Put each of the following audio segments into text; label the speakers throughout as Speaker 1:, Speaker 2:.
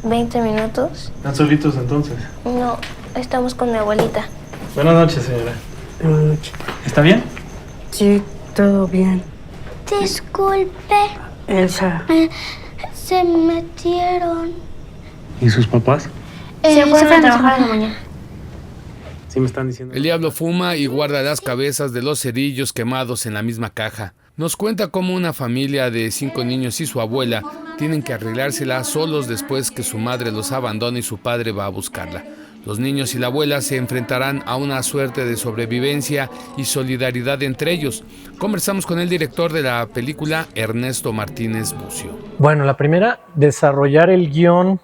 Speaker 1: 20 minutos.
Speaker 2: ¿Están solitos entonces?
Speaker 1: No, estamos con mi abuelita.
Speaker 2: Buenas noches, señora.
Speaker 3: Buenas noches.
Speaker 2: ¿Está bien?
Speaker 3: Sí, todo bien.
Speaker 4: Disculpe,
Speaker 3: Elsa.
Speaker 4: se metieron.
Speaker 2: ¿Y sus papás?
Speaker 1: Se fueron a trabajar en la mañana.
Speaker 2: Sí, me están diciendo.
Speaker 5: El diablo fuma y guarda las cabezas de los cerillos quemados en la misma caja. Nos cuenta cómo una familia de 5 niños y su abuela tienen que arreglársela solos después que su madre los abandona y su padre va a buscarla. Los niños y la abuela se enfrentarán a una suerte de sobrevivencia y solidaridad entre ellos. Conversamos con el director de la película, Ernesto Martínez Bucio.
Speaker 6: Bueno, la primera, desarrollar el guión.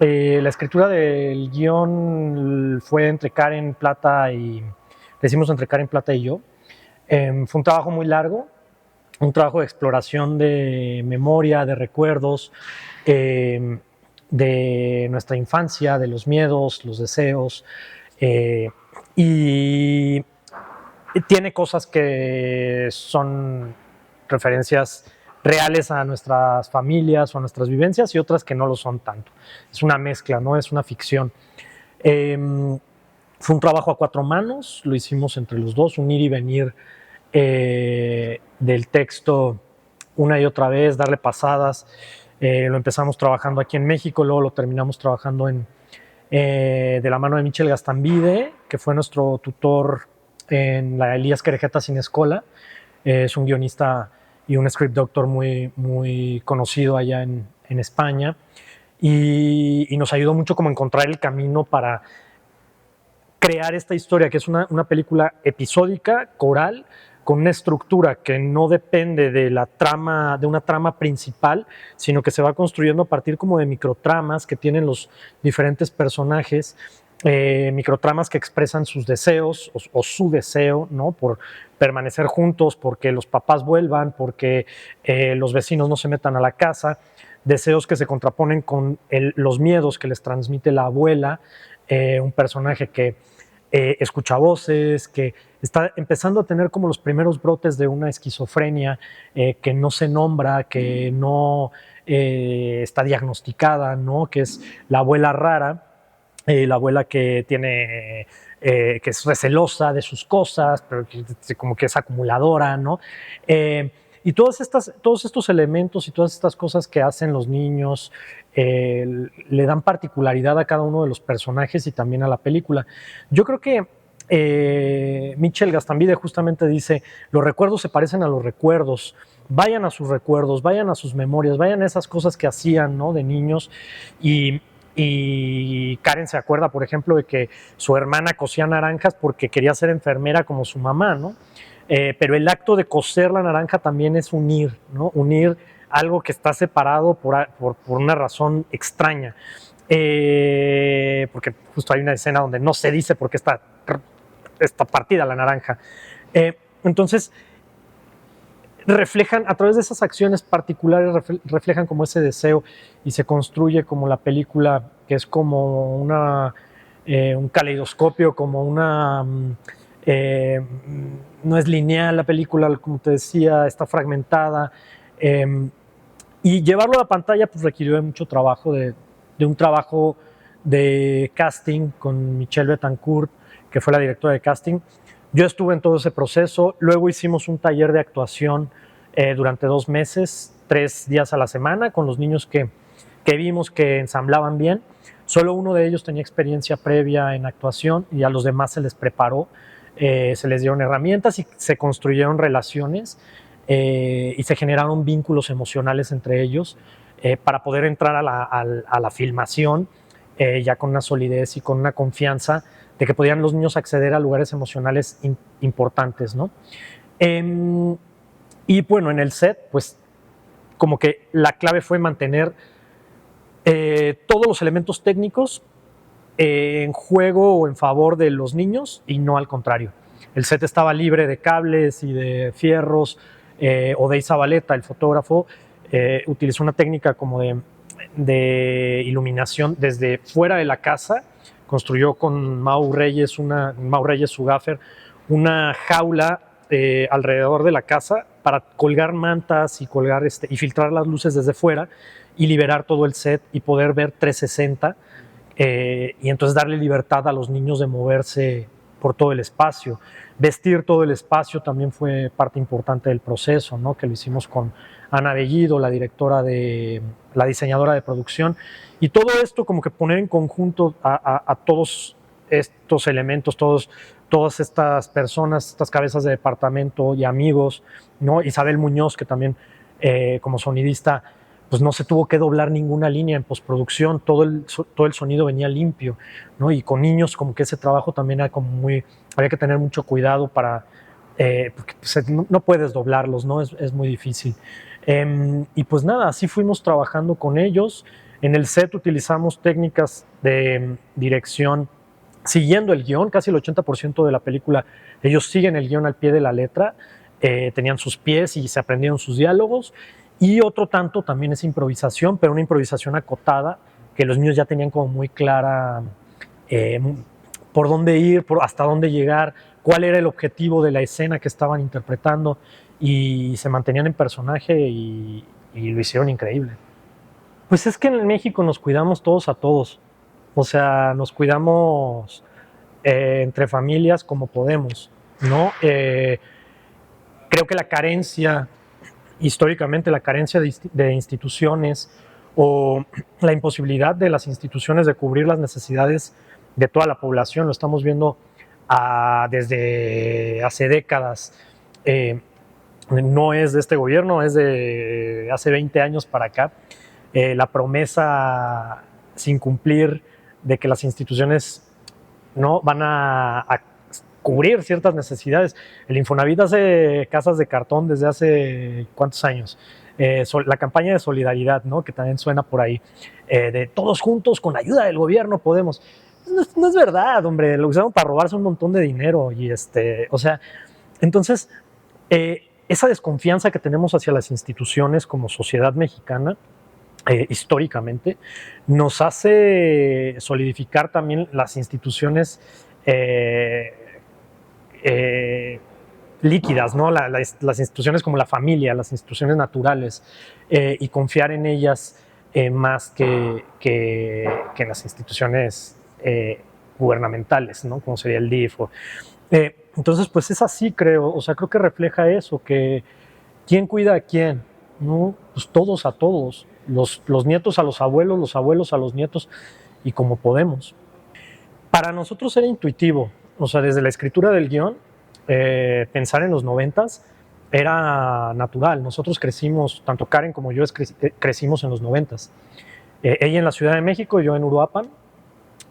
Speaker 6: La escritura del guión fue entre Karen Plata y... Le hicimos entre Karen Plata y yo. Fue un trabajo muy largo, un trabajo de exploración de memoria, de recuerdos, de nuestra infancia, de los miedos, los deseos, y tiene cosas que son referencias reales a nuestras familias o a nuestras vivencias y otras que no lo son tanto. Es una mezcla, ¿no? Es una ficción. Fue un trabajo a 4 manos, lo hicimos entre los dos, un ir y venir del texto una y otra vez, darle pasadas. Lo empezamos trabajando aquí en México, luego lo terminamos trabajando de la mano de Michel Gastambide, que fue nuestro tutor en la Elías Querejeta Cinescola. Es un guionista y un script doctor muy, muy conocido allá en España, y nos ayudó mucho como a encontrar el camino para crear esta historia, que es una película episódica, coral, con una estructura que no depende de la trama, de una trama principal, sino que se va construyendo a partir como de microtramas que tienen los diferentes personajes, microtramas que expresan sus deseos o su deseo, ¿no? Por permanecer juntos, porque los papás vuelvan, porque los vecinos no se metan a la casa, deseos que se contraponen con los miedos que les transmite la abuela, un personaje que escucha voces, que está empezando a tener como los primeros brotes de una esquizofrenia que no se nombra, que no está diagnosticada, ¿no? Que es la abuela rara, la abuela que tiene, que es recelosa de sus cosas, pero que como que es acumuladora, ¿no? Y todos estos elementos y todas estas cosas que hacen los niños le dan particularidad a cada uno de los personajes y también a la película. Yo creo que Michel Gastambide justamente dice, los recuerdos se parecen a los recuerdos, vayan a sus recuerdos, vayan a sus memorias, vayan a esas cosas que hacían, ¿no? De niños. Y Karen se acuerda, por ejemplo, de que su hermana cosía naranjas porque quería ser enfermera como su mamá, ¿no? Pero el acto de coser la naranja también es unir, ¿no? Unir algo que está separado por una razón extraña. Porque justo hay una escena donde no se dice por qué está partida la naranja. Entonces, reflejan, a través de esas acciones particulares, reflejan como ese deseo y se construye como la película, que es como un caleidoscopio, como una... no es lineal la película, como te decía, está fragmentada. Y llevarlo a la pantalla pues requirió de mucho trabajo, de un trabajo de casting con Michelle Betancourt, que fue la directora de casting. Yo estuve en todo ese proceso, luego hicimos un taller de actuación durante 2 meses, 3 días a la semana, con los niños que vimos que ensamblaban bien. Solo uno de ellos tenía experiencia previa en actuación y a los demás se les preparó, se les dieron herramientas y se construyeron relaciones y se generaron vínculos emocionales entre ellos para poder entrar a la filmación ya con una solidez y con una confianza de que podían los niños acceder a lugares emocionales importantes, ¿no? Y bueno, en el set, pues como que la clave fue mantener todos los elementos técnicos en juego o en favor de los niños y no al contrario. El set estaba libre de cables y de fierros. Odey Zabaleta, el fotógrafo, utilizó una técnica como de iluminación desde fuera de la casa. Construyó con Mau Reyes, su gaffer, una jaula alrededor de la casa para colgar mantas y y filtrar las luces desde fuera y liberar todo el set y poder ver 360 y entonces darle libertad a los niños de moverse por todo el espacio. Vestir todo el espacio también fue parte importante del proceso, ¿no? Que lo hicimos con Ana Bellido, la diseñadora de producción, y todo esto como que poner en conjunto a todos estos elementos, todas estas personas, estas cabezas de departamento y amigos, ¿no? Isabel Muñoz, que también como sonidista, pues no se tuvo que doblar ninguna línea en postproducción, todo el sonido venía limpio, ¿no? Y con niños como que ese trabajo también era como había que tener mucho cuidado porque pues, no puedes doblarlos, ¿no? Es muy difícil. Y pues nada, así fuimos trabajando con ellos. En el set utilizamos técnicas de dirección siguiendo el guión, casi el 80% de la película, ellos siguen el guión al pie de la letra, tenían sus pies y se aprendieron sus diálogos, y otro tanto también es improvisación, pero una improvisación acotada, que los niños ya tenían como muy clara por dónde ir, hasta dónde llegar, cuál era el objetivo de la escena que estaban interpretando, y se mantenían en personaje y lo hicieron increíble. Pues es que en México nos cuidamos todos a todos. O sea, nos cuidamos entre familias como podemos, ¿no? Creo que la carencia, históricamente la carencia de instituciones o la imposibilidad de las instituciones de cubrir las necesidades de toda la población, lo estamos viendo desde hace décadas. No es de este gobierno, es de hace 20 años para acá. La promesa sin cumplir de que las instituciones no van a cubrir ciertas necesidades. El Infonavit hace casas de cartón desde hace ¿cuántos años? La campaña de solidaridad, ¿no? Que también suena por ahí, de todos juntos con ayuda del gobierno podemos. No es verdad, hombre, lo usaron para robarse un montón de dinero y o sea, entonces esa desconfianza que tenemos hacia las instituciones como sociedad mexicana históricamente, nos hace solidificar también las instituciones líquidas, ¿no? Las instituciones como la familia, las instituciones naturales, y confiar en ellas más que en las instituciones gubernamentales, ¿no? Como sería el DIF. Entonces, pues es así, creo. O sea, creo que refleja eso, que ¿quién cuida a quién? ¿No? Pues todos a todos. Los nietos a los abuelos a los nietos, y como podemos. Para nosotros era intuitivo, o sea, desde la escritura del guión, pensar en los 90s era natural. Nosotros crecimos, tanto Karen como yo crecimos en los 90s. Ella en la Ciudad de México, yo en Uruapan,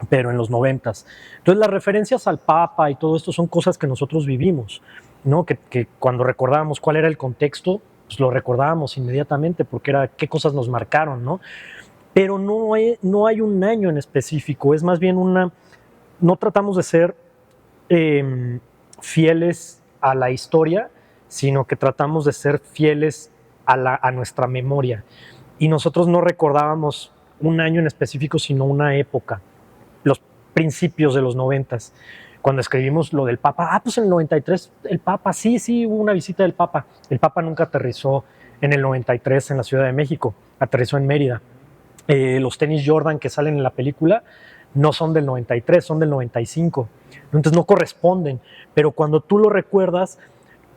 Speaker 6: pero en los 90s. Entonces las referencias al Papa y todo esto son cosas que nosotros vivimos, ¿no? Que cuando recordábamos cuál era el contexto, pues lo recordábamos inmediatamente porque era qué cosas nos marcaron, ¿no? Pero no hay un año en específico, es más bien no tratamos de ser fieles a la historia, sino que tratamos de ser fieles a nuestra memoria. Y nosotros no recordábamos un año en específico, sino una época, los principios de los 90s. Cuando escribimos lo del Papa, pues en el 93 el Papa, sí, hubo una visita del Papa. El Papa nunca aterrizó en el 93 en la Ciudad de México, aterrizó en Mérida. Los tenis Jordan que salen en la película no son del 93, son del 95. Entonces no corresponden, pero cuando tú lo recuerdas,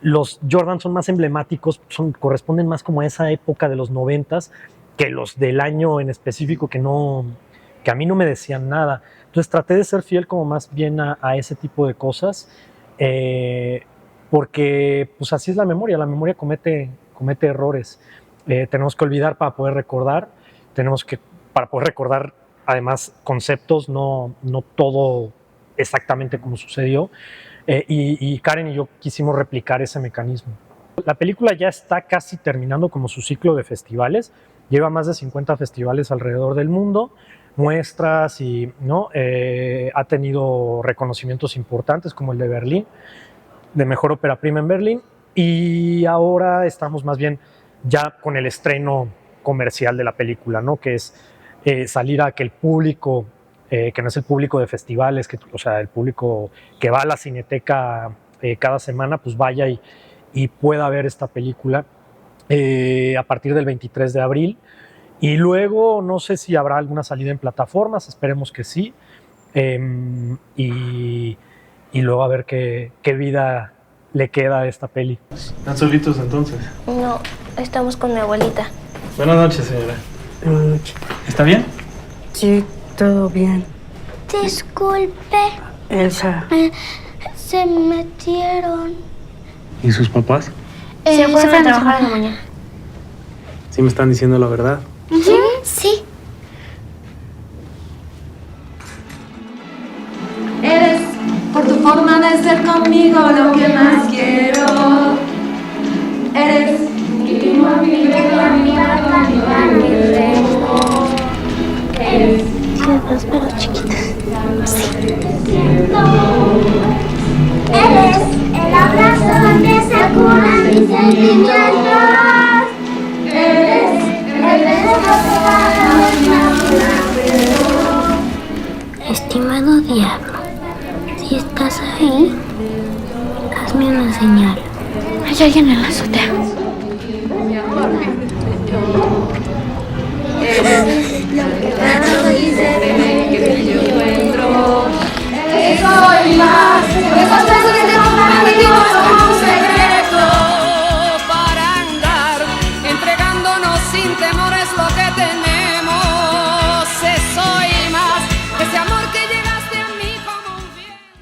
Speaker 6: los Jordan son más emblemáticos, corresponden más como a esa época de los 90s que los del año en específico que a mí no me decían nada. Entonces traté de ser fiel como más bien a ese tipo de cosas, porque pues así es la memoria comete errores. Tenemos que olvidar para poder recordar, para poder recordar además conceptos, no todo exactamente como sucedió, y Karen y yo quisimos replicar ese mecanismo. La película ya está casi terminando como su ciclo de festivales, lleva más de 50 festivales alrededor del mundo, muestras y ¿no? Ha tenido reconocimientos importantes como el de Berlín, de mejor ópera prima en Berlín, y ahora estamos más bien ya con el estreno comercial de la película, ¿no? Que es salir a que el público, que no es el público de festivales, o sea, el público que va a la Cineteca cada semana, pues vaya y pueda ver esta película a partir del 23 de abril. Y luego no sé si habrá alguna salida en plataformas, esperemos que sí. Y luego a ver qué vida le queda a esta peli.
Speaker 2: ¿Están solitos entonces?
Speaker 1: No, estamos con mi abuelita.
Speaker 2: Buenas noches, señora.
Speaker 3: Buenas noches.
Speaker 2: ¿Está bien?
Speaker 3: Sí, todo bien.
Speaker 4: Disculpe,
Speaker 3: Elsa,
Speaker 4: se metieron.
Speaker 2: ¿Y sus papás?
Speaker 1: Se fueron a trabajar en la mañana.
Speaker 2: Sí me están diciendo la verdad.
Speaker 4: Sí.
Speaker 7: Eres, por tu forma de ser conmigo, lo que más quiero. Eres mi amor, mi vida, mi alma, mi Eres
Speaker 4: Los perros chiquitos. Eres el abrazo donde se curan mis sentimientos. Eres el beso que estimado diablo, si estás ahí, hazme una señal. Hay alguien en la azotea.